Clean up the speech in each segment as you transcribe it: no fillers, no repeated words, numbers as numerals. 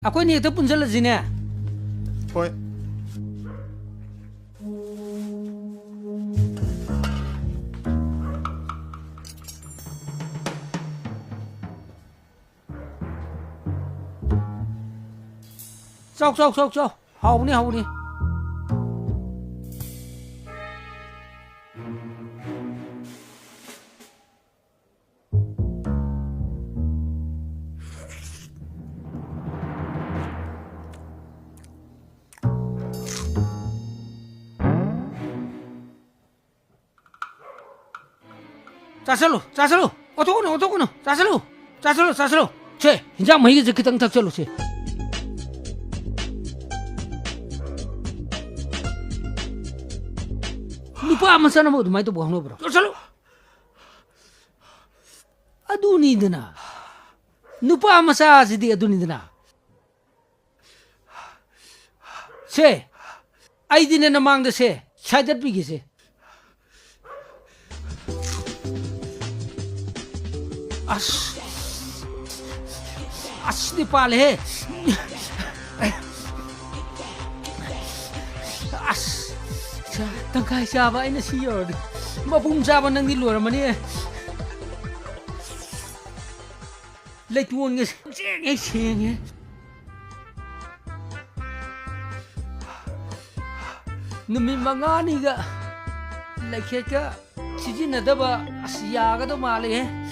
ꯑꯩꯈꯣꯏꯅ ꯍꯦꯛꯇ ꯄꯨꯟꯁꯤꯜꯂꯁꯤꯅꯦ ꯍꯣꯏ ꯆꯥꯎ ꯍꯥꯎꯕꯅꯤ ꯍꯥꯎꯕꯅꯤ 짜슬로 어떡하노 짜슬로 쟤 인장 머리게 그땅 탁절로 쟤 누파 아마사나 뭐 마이도 뭐 하노 브라 짜슬로 아두니드나 누파 아마사지디 아두니드나 쟤 아이디네 나망데 쟤 차잣 비기세 asli pale tangkai siapa ini sih yo mabung siapa nang di luar mana letuan nges sing numi mangani ga lekeka sijina daba asiya ga do male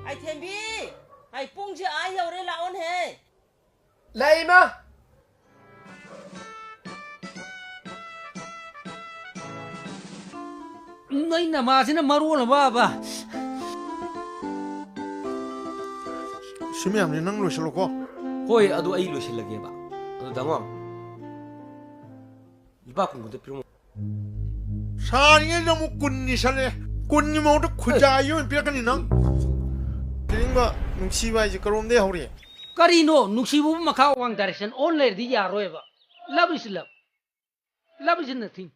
ai thêm bi ai pung chứ ai hiểu đây là ôn hè lấy mà ngay nà mà thế là maru là ba 심해함니 낭 로실로고 호이 아도 아이 로실라게 봐 아도 당황 이바 공부도 필요 사링에 너무 꾼니 살래 꾼니 모두 쿠자요 비라카니 낭 그린가 눈치바 이제 그런데 하우리 karino nuksibu makha wang direction on le di ya roeba love is nothing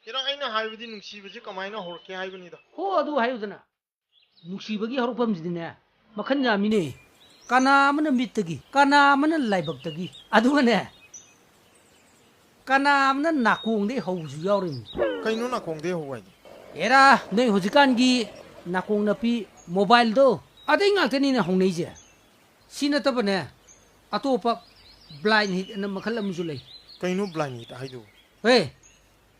그랑 아이나 하이브디 눈치바지 그마이나 호르케 하이브니다 ho adu hayudana nuksibagi harupam jidine makhan jamine kana mana mittagi kana mana laibaktagi adugane kana mana nakong de hauju yawrin kaino na kongde hoai era nei hojikan gi nakong napi mobile do adai ngakani na hongnei je sina tabane atopa blind hit na makhalam ju lei kaino blind hit haidu hey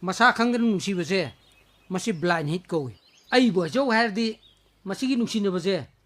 masa khangdan nungsibase masi blind hit ko ai bo jo hardi masigi nungsina base